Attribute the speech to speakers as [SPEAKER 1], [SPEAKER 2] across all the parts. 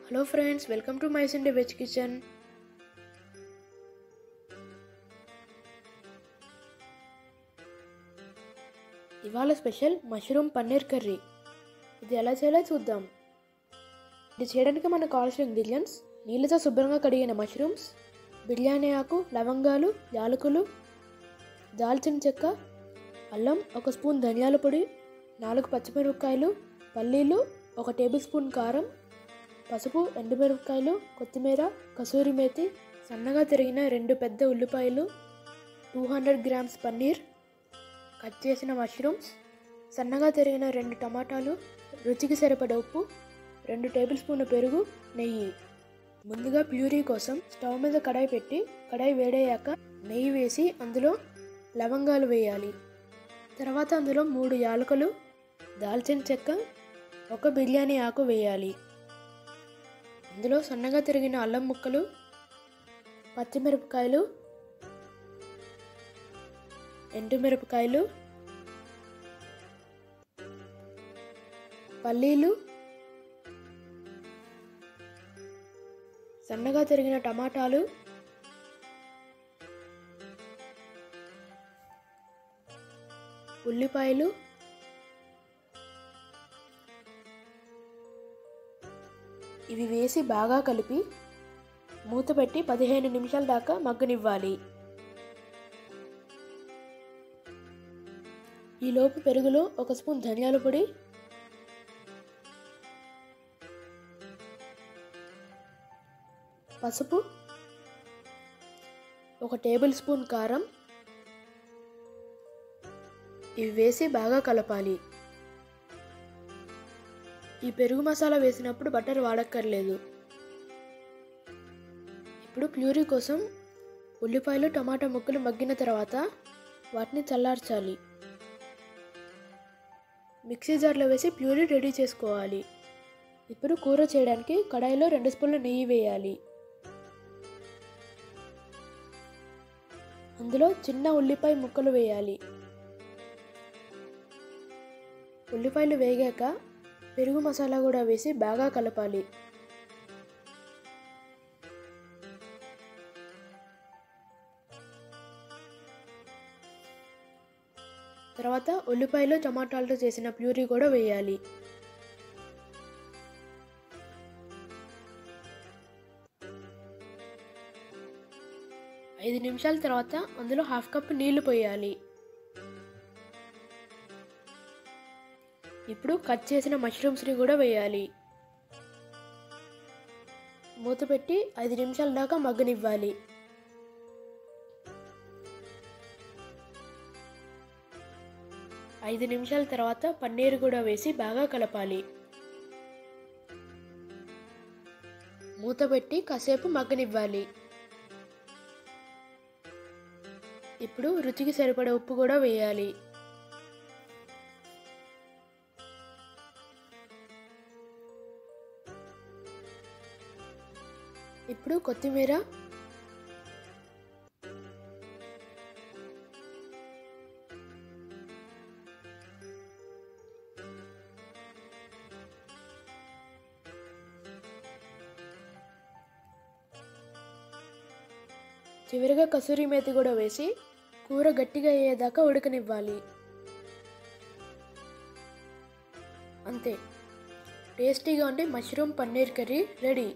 [SPEAKER 1] Hello friends, welcome to my Sunday veg kitchen. ఇవాళ special mushroom paneer curry. ఇది ఎలా చేయాలో చూద్దాం. ఇది చేయడానికి మనకు కావాల్సిన ఇంగ్రీడియంట్స్: నీళ్ళతో శుభ్రంగా కడిగిన మష్రూమ్స్, బిర్యానీ ఆకు, లవంగాలు, యాలకులు, దాల్చిన చెక్క, అల్లం, 1 స్పూన్ ధనియాల పొడి, 4 పచ్చిమిరపకాయలు, పల్లీలు, 1 టేబుల్ స్పూన్ కారం, పసుపు, ఎండుమిరపకాయలు, కొత్తిమీర, కసూరి మేతి, సన్నగా తరిగిన 2 పెద్ద ఉల్లిపాయలు, 200 గ్రామ్స్ పన్నీర్, కట్ చేసిన మష్రూమ్స్, సన్నగా తరిగిన 2 టమాటాలు, రుచికి సరిపడా ఉప్పు, 2 టేబుల్ స్పూన్ల పెరుగు, నెయ్యి. ముందుగా ప్యూరీ కోసం స్టవ్ మీద కడాయి పెట్టి కడాయి వేడయ్యాక నెయ్యి వేసి అందులో లవంగాలు వేయాలి. తర్వాత అందులో 3 యాలకులు, దాల్చిన చెక్క, 1 బిర్యానీ ఆకు వేయాలి. అందులో సన్నగా తరిగిన అల్లం ముక్కలు, పచ్చిమిరపకాయలు, ఎండుమిరపకాయలు, పల్లీలు, సన్నగా తరిగిన టమాటాలు, ఉల్లిపాయలు, ఇవి వేసి బాగా కలిపి మూత పెట్టి 15 నిమిషాల దాకా మగ్గనివ్వాలి. ఈలోపు పెరుగులో 1 స్పూన్ ధనియాల పొడి, పసుపు, 1 టేబుల్ స్పూన్ కారం ఇవి వేసి బాగా కలపాలి. ఈ పెరుగు మసాలా వేసినప్పుడు బటర్ వాడక్కర్లేదు. ఇప్పుడు ప్యూరీ కోసం ఉల్లిపాయలు, టమాటా ముక్కలు మగ్గిన తర్వాత వాటిని చల్లార్చాలి. మిక్సీ జార్లో వేసి ప్యూరీ రెడీ చేసుకోవాలి. ఇప్పుడు కూర చేయడానికి కడాయిలో 2 స్పూన్ల నెయ్యి వేయాలి. అందులో చిన్న ఉల్లిపాయ ముక్కలు వేయాలి. ఉల్లిపాయలు వేగాక పెరుగు మసాలా కూడా వేసి బాగా కలపాలి. తర్వాత ఉల్లిపాయలు, టమాటాలతో చేసిన ప్యూరీ కూడా వేయాలి. ఐదు నిమిషాల తర్వాత అందులో 1/2 కప్ నీళ్లు పోయాలి. ఇప్పుడు కట్ చేసిన మష్రూమ్స్ని కూడా వేయాలి. మూత పెట్టి 5 నిమిషాల దాకా మగ్గనివ్వాలి. ఐదు నిమిషాల తర్వాత పన్నీర్ కూడా వేసి బాగా కలపాలి. మూత పెట్టి కాసేపు మగ్గనివ్వాలి. ఇప్పుడు రుచికి సరిపడా ఉప్పు కూడా వేయాలి. ఇప్పుడు కొత్తిమీర, చివరిగా కసూరి మేతి కూడా వేసి కూర గట్టిగా అయ్యేదాకా ఉడకనివ్వాలి. అంతే, టేస్టీగా ఉండే మష్రూమ్ పన్నీర్ కర్రీ రెడీ.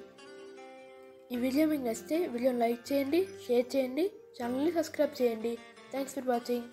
[SPEAKER 1] ఈ వీడియో మీకు నచ్చితే వీడియోని లైక్ చేయండి, షేర్ చేయండి, ఛానల్ని సబ్స్క్రైబ్ చేయండి. Thanks for watching.